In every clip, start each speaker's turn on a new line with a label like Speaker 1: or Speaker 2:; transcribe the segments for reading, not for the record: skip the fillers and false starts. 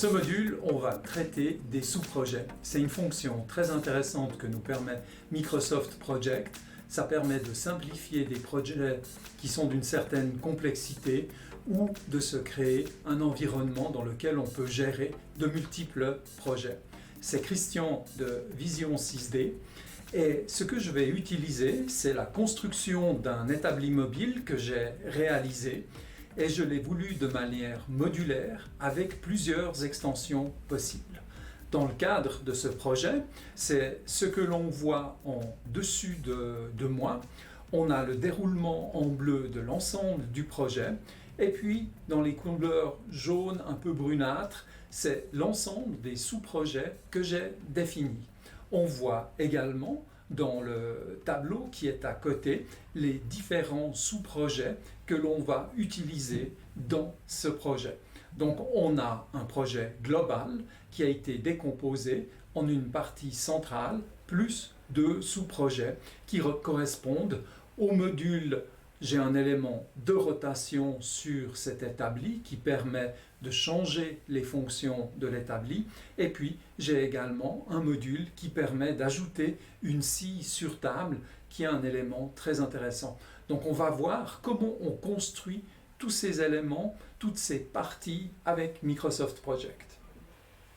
Speaker 1: ce module, on va traiter des sous-projets. C'est une fonction très intéressante que nous permet Microsoft Project. Ça permet de simplifier des projets qui sont d'une certaine complexité ou de se créer un environnement dans lequel on peut gérer de multiples projets. C'est Christian de Vision 6D et ce que je vais utiliser, c'est la construction d'un établi mobile que j'ai réalisé et je l'ai voulu de manière modulaire avec plusieurs extensions possibles. Dans le cadre de ce projet, c'est ce que l'on voit en dessus de moi. On a le déroulement en bleu de l'ensemble du projet et puis dans les couleurs jaunes un peu brunâtres, c'est l'ensemble des sous-projets que j'ai définis. On voit également dans le tableau qui est à côté les différents sous-projets que l'on va utiliser dans ce projet. Donc on a un projet global qui a été décomposé en une partie centrale plus deux sous-projets qui correspondent au module. J'ai un élément de rotation sur cet établi qui permet de changer les fonctions de l'établi et puis j'ai également un module qui permet d'ajouter une scie sur table qui est un élément très intéressant. Donc on va voir comment on construit tous ces éléments, toutes ces parties avec Microsoft Project.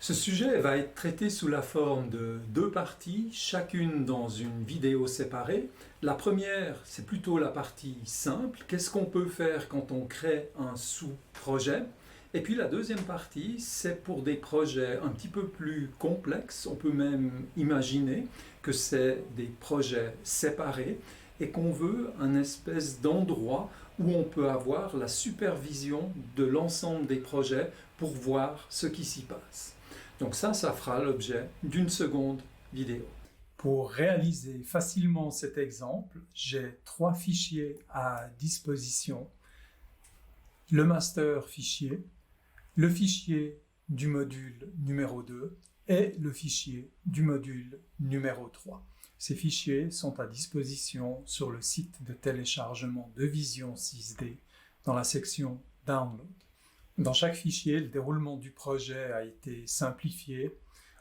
Speaker 1: Ce sujet va être traité sous la forme de deux parties, chacune dans une vidéo séparée. La première, c'est plutôt la partie simple. Qu'est-ce qu'on peut faire quand on crée un sous-projet? Et puis la deuxième partie, c'est pour des projets un petit peu plus complexes. On peut même imaginer que c'est des projets séparés et qu'on veut un espèce d'endroit où on peut avoir la supervision de l'ensemble des projets pour voir ce qui s'y passe. Donc ça fera l'objet d'une seconde vidéo. Pour réaliser facilement cet exemple, j'ai trois fichiers à disposition. Le master fichier, le fichier du module numéro 2 et le fichier du module numéro 3. Ces fichiers sont à disposition sur le site de téléchargement de Vision 6D dans la section Download. Dans chaque fichier, le déroulement du projet a été simplifié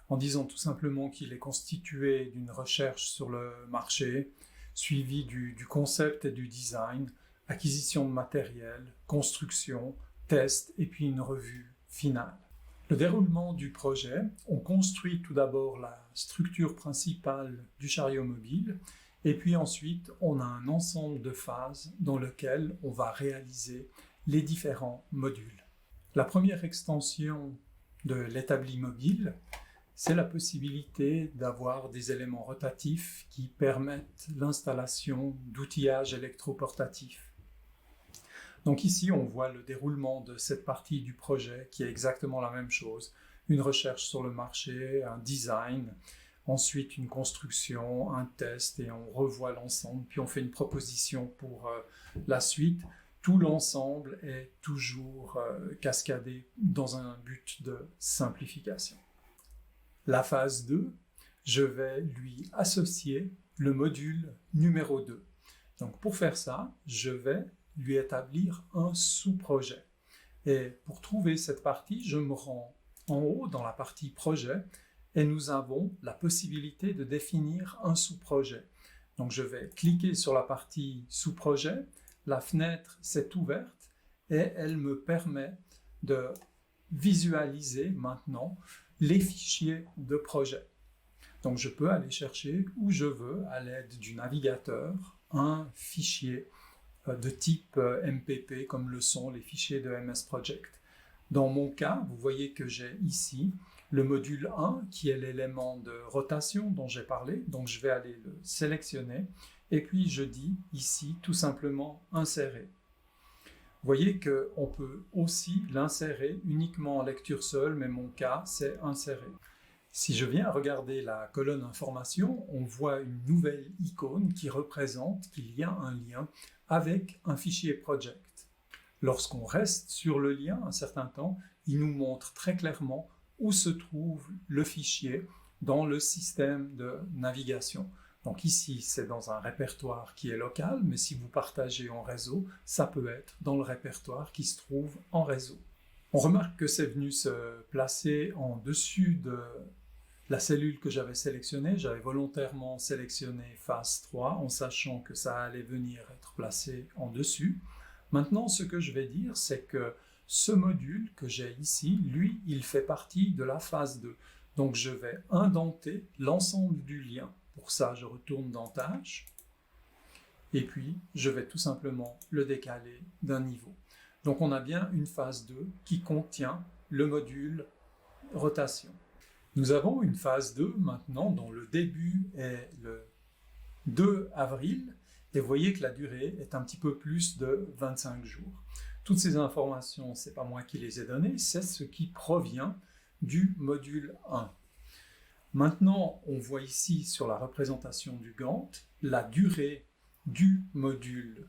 Speaker 1: en disant tout simplement qu'il est constitué d'une recherche sur le marché, suivi du concept et du design, acquisition de matériel, construction, test et puis une revue finale. Le déroulement du projet, on construit tout d'abord la structure principale du chariot mobile et puis ensuite on a un ensemble de phases dans lequel on va réaliser les différents modules. La première extension de l'établi mobile, c'est la possibilité d'avoir des éléments rotatifs qui permettent l'installation d'outillages électroportatifs. Donc ici, on voit le déroulement de cette partie du projet qui est exactement la même chose. Une recherche sur le marché, un design, ensuite une construction, un test et on revoit l'ensemble, puis on fait une proposition pour la suite. Tout l'ensemble est toujours cascadé dans un but de simplification. La phase 2, je vais lui associer le module numéro 2. Donc pour faire ça, je vais lui établir un sous-projet. Et pour trouver cette partie, je me rends en haut dans la partie projet et nous avons la possibilité de définir un sous-projet. Donc je vais cliquer sur la partie sous-projet. La fenêtre s'est ouverte et elle me permet de visualiser maintenant les fichiers de projet. Donc je peux aller chercher où je veux à l'aide du navigateur un fichier de type MPP comme le sont les fichiers de MS Project. Dans mon cas, vous voyez que j'ai ici le module 1 qui est l'élément de rotation dont j'ai parlé, donc je vais aller le sélectionner et puis je dis ici tout simplement insérer. Vous voyez qu'on peut aussi l'insérer uniquement en lecture seule, mais mon cas c'est insérer. Si je viens regarder la colonne information, on voit une nouvelle icône qui représente qu'il y a un lien avec un fichier project. Lorsqu'on reste sur le lien un certain temps, il nous montre très clairement où se trouve le fichier dans le système de navigation. Donc ici, c'est dans un répertoire qui est local, mais si vous partagez en réseau, ça peut être dans le répertoire qui se trouve en réseau. On remarque que c'est venu se placer en dessus de la cellule que j'avais sélectionnée. J'avais volontairement sélectionné phase 3 en sachant que ça allait venir être placé en dessus. Maintenant, ce que je vais dire, c'est que ce module que j'ai ici, lui, il fait partie de la phase 2. Donc, je vais indenter l'ensemble du lien. Pour ça, je retourne dans Tâches. Et puis, je vais tout simplement le décaler d'un niveau. Donc, on a bien une phase 2 qui contient le module rotation. Nous avons une phase 2 maintenant dont le début est le 2 avril. Et vous voyez que la durée est un petit peu plus de 25 jours. Toutes ces informations, ce n'est pas moi qui les ai données, c'est ce qui provient du module 1. Maintenant, on voit ici sur la représentation du Gantt, la durée du module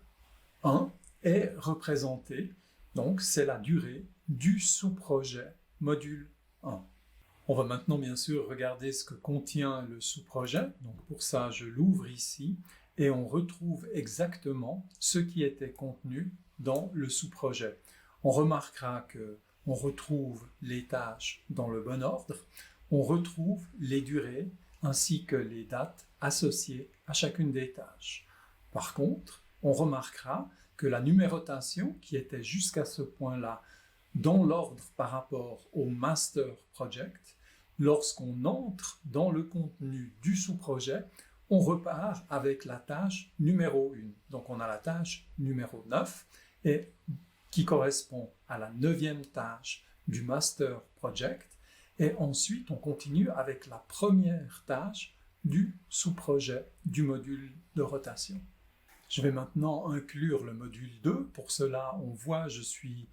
Speaker 1: 1 est représentée, donc c'est la durée du sous-projet module 1. On va maintenant bien sûr regarder ce que contient le sous-projet, donc pour ça je l'ouvre ici et on retrouve exactement ce qui était contenu dans le sous-projet. On remarquera qu'on retrouve les tâches dans le bon ordre, on retrouve les durées ainsi que les dates associées à chacune des tâches. Par contre, on remarquera que la numérotation qui était jusqu'à ce point-là dans l'ordre par rapport au master project, lorsqu'on entre dans le contenu du sous-projet, on repart avec la tâche numéro 1. Donc on a la tâche numéro 9 et qui correspond à la 9e tâche du master project. Et ensuite, on continue avec la première tâche du sous-projet du module de rotation. Je vais maintenant inclure le module 2. Pour cela, on voit, je suis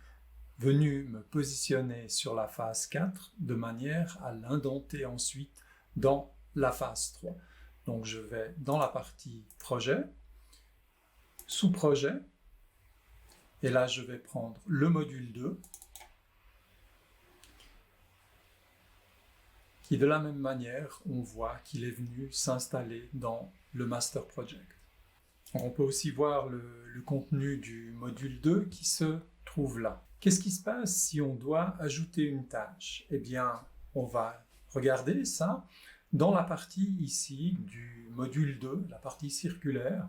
Speaker 1: venu me positionner sur la phase 4 de manière à l'indenter ensuite dans la phase 3. Donc je vais dans la partie projet, sous-projet, et là je vais prendre le module 2, qui de la même manière, on voit qu'il est venu s'installer dans le master project. On peut aussi voir le contenu du module 2 qui se trouve là. Qu'est-ce qui se passe si on doit ajouter une tâche? Eh bien, on va regarder ça dans la partie ici du module 2, la partie circulaire.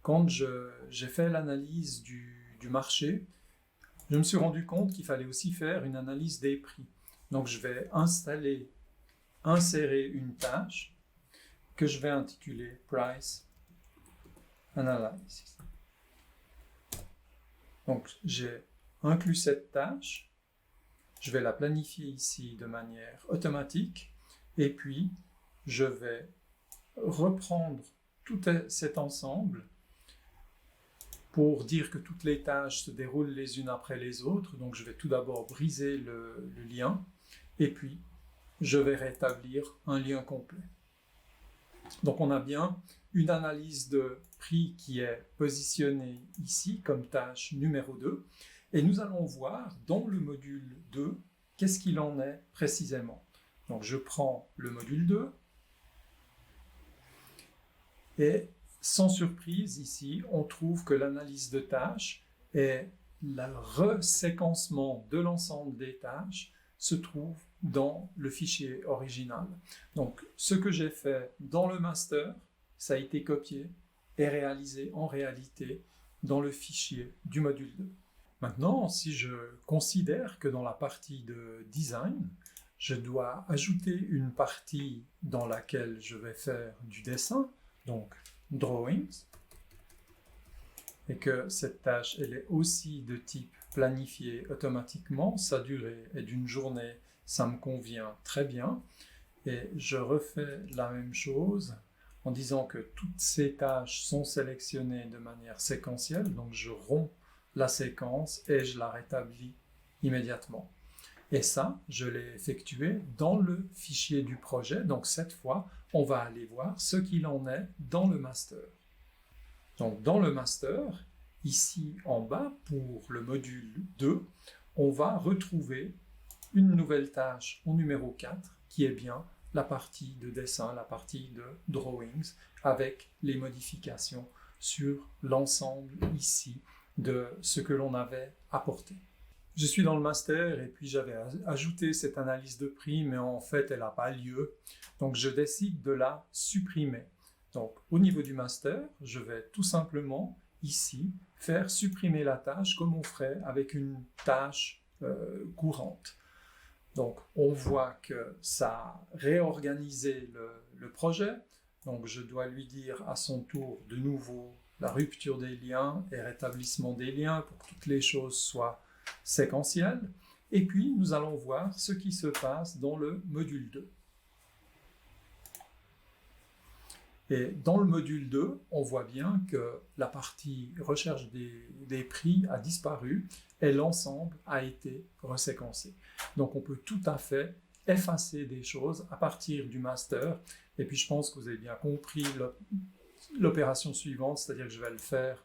Speaker 1: Quand j'ai fait l'analyse du marché, je me suis rendu compte qu'il fallait aussi faire une analyse des prix. Donc, je vais insérer une tâche que je vais intituler Price Analysis. Donc, j'ai inclus cette tâche, je vais la planifier ici de manière automatique et puis je vais reprendre tout cet ensemble pour dire que toutes les tâches se déroulent les unes après les autres. Donc je vais tout d'abord briser le lien et puis je vais rétablir un lien complet. Donc on a bien une analyse de prix qui est positionnée ici comme tâche numéro 2. Et nous allons voir dans le module 2, qu'est-ce qu'il en est précisément. Donc je prends le module 2 et sans surprise ici, on trouve que l'analyse de tâches et le reséquencement de l'ensemble des tâches se trouve dans le fichier original. Donc ce que j'ai fait dans le master, ça a été copié et réalisé en réalité dans le fichier du module 2. Maintenant, si je considère que dans la partie de design, je dois ajouter une partie dans laquelle je vais faire du dessin, donc drawings, et que cette tâche elle est aussi de type planifié automatiquement, sa durée est d'une journée, ça me convient très bien, et je refais la même chose en disant que toutes ces tâches sont sélectionnées de manière séquentielle, donc je romps la séquence et je la rétablis immédiatement. Et ça, je l'ai effectué dans le fichier du projet. Donc cette fois, on va aller voir ce qu'il en est dans le master. Donc dans le master, ici en bas, pour le module 2, on va retrouver une nouvelle tâche au numéro 4, qui est bien la partie de dessin, la partie de drawings, avec les modifications sur l'ensemble ici de ce que l'on avait apporté. je suis dans le master et puis j'avais ajouté cette analyse de prix, mais en fait, elle n'a pas lieu. Donc, je décide de la supprimer. Donc, au niveau du master, je vais tout simplement, ici, faire supprimer la tâche comme on ferait avec une tâche courante. Donc, on voit que ça a réorganisé le projet. Donc, je dois lui dire à son tour de nouveau la rupture des liens et rétablissement des liens pour que toutes les choses soient séquentielles. Et puis, nous allons voir ce qui se passe dans le module 2. Et dans le module 2, on voit bien que la partie recherche des prix a disparu et l'ensemble a été reséquencé. Donc on peut tout à fait effacer des choses à partir du master. Et puis je pense que vous avez bien compris l'opération suivante, c'est-à-dire que je vais le faire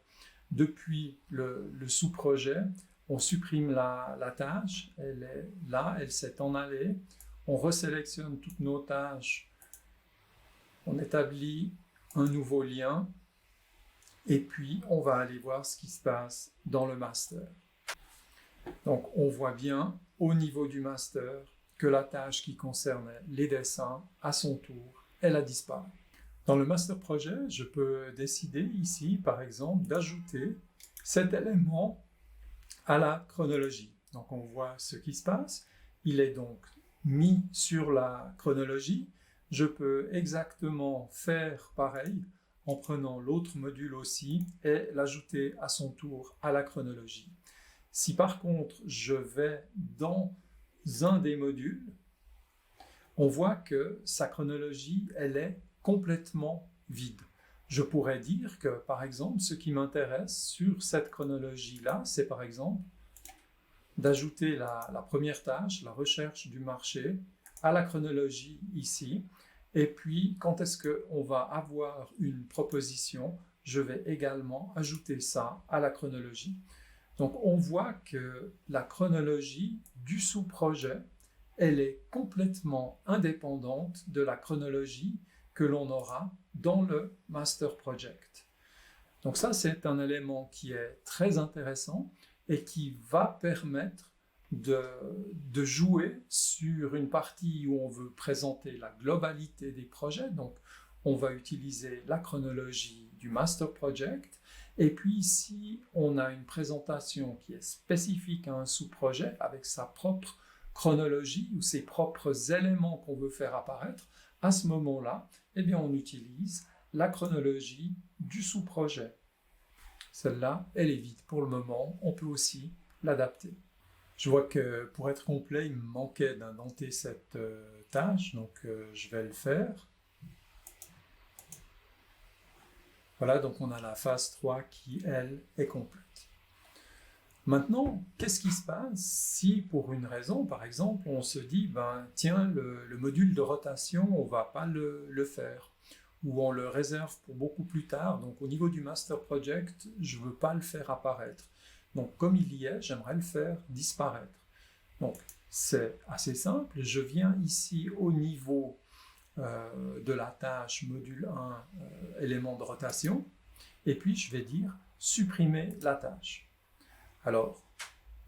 Speaker 1: depuis le sous-projet. On supprime la tâche, elle est là, elle s'est en allée. On resélectionne toutes nos tâches. On établit un nouveau lien et puis on va aller voir ce qui se passe dans le master. Donc on voit bien au niveau du master que la tâche qui concernait les dessins, à son tour, elle a disparu. Dans le master projet, je peux décider ici, par exemple, d'ajouter cet élément à la chronologie. Donc on voit ce qui se passe. Il est donc mis sur la chronologie. Je peux exactement faire pareil en prenant l'autre module aussi et l'ajouter à son tour à la chronologie. Si par contre je vais dans un des modules, on voit que sa chronologie, elle est complètement vide. Je pourrais dire que, par exemple, ce qui m'intéresse sur cette chronologie-là, c'est par exemple d'ajouter la première tâche, la recherche du marché, à la chronologie ici. Et puis, quand est-ce qu'on va avoir une proposition, je vais également ajouter ça à la chronologie. Donc, on voit que la chronologie du sous-projet, elle est complètement indépendante de la chronologie que l'on aura dans le master project. Donc ça, c'est un élément qui est très intéressant et qui va permettre de jouer sur une partie où on veut présenter la globalité des projets. Donc, on va utiliser la chronologie du master project. Et puis ici, on a une présentation qui est spécifique à un sous-projet avec sa propre chronologie ou ses propres éléments qu'on veut faire apparaître. À ce moment-là, eh bien, on utilise la chronologie du sous-projet. Celle-là, elle est vide pour le moment. On peut aussi l'adapter. Je vois que pour être complet, il me manquait d'indenter cette tâche, donc je vais le faire. Voilà, donc on a la phase 3 qui, elle, est complète. Maintenant, qu'est-ce qui se passe si, pour une raison, par exemple, on se dit, tiens, le module de rotation, on ne va pas le faire, ou on le réserve pour beaucoup plus tard, donc au niveau du master project, je ne veux pas le faire apparaître. Donc, comme il y est, j'aimerais le faire disparaître. Donc, c'est assez simple. Je viens ici au niveau de la tâche module 1, élément de rotation, et puis je vais dire supprimer la tâche. Alors,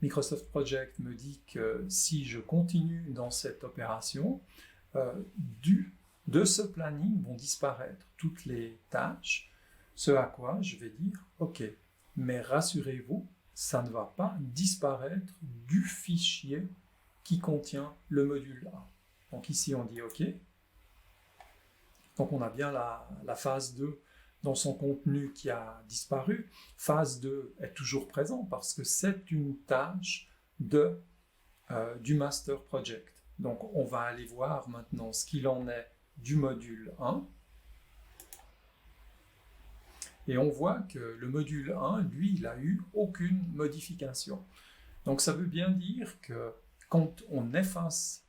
Speaker 1: Microsoft Project me dit que si je continue dans cette opération, de ce planning vont disparaître toutes les tâches, ce à quoi je vais dire OK, mais rassurez-vous, ça ne va pas disparaître du fichier qui contient le module 1. Donc ici, on dit OK. Donc on a bien la phase 2 dans son contenu qui a disparu. Phase 2 est toujours présent parce que c'est une tâche du master project. Donc on va aller voir maintenant ce qu'il en est du module 1. Et on voit que le module 1, lui, il n'a eu aucune modification. Donc ça veut bien dire que quand on efface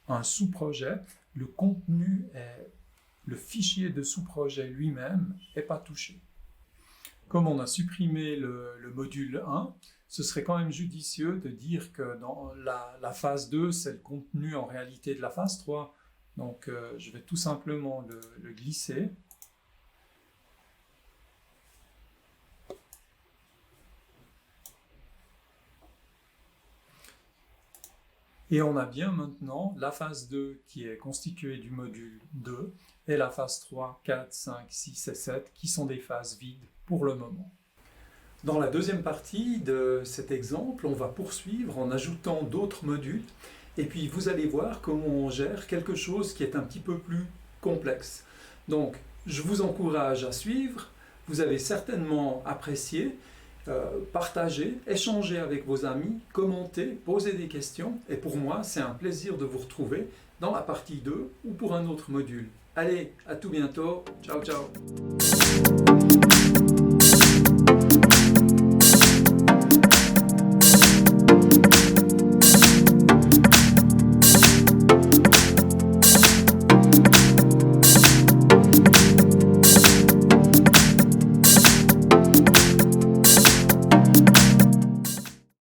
Speaker 1: un sous-projet, le contenu, le fichier de sous-projet lui-même n'est pas touché. Comme on a supprimé le module 1, ce serait quand même judicieux de dire que dans la phase 2, c'est le contenu en réalité de la phase 3. Donc je vais tout simplement le glisser. Et on a bien maintenant la phase 2 qui est constituée du module 2 et la phase 3, 4, 5, 6 et 7 qui sont des phases vides pour le moment. Dans la deuxième partie de cet exemple, on va poursuivre en ajoutant d'autres modules et puis vous allez voir comment on gère quelque chose qui est un petit peu plus complexe. Donc, je vous encourage à suivre, vous avez certainement apprécié, partagez, échangez avec vos amis, commentez, posez des questions et pour moi, c'est un plaisir de vous retrouver dans la partie 2 ou pour un autre module. Allez, à tout bientôt, ciao ciao.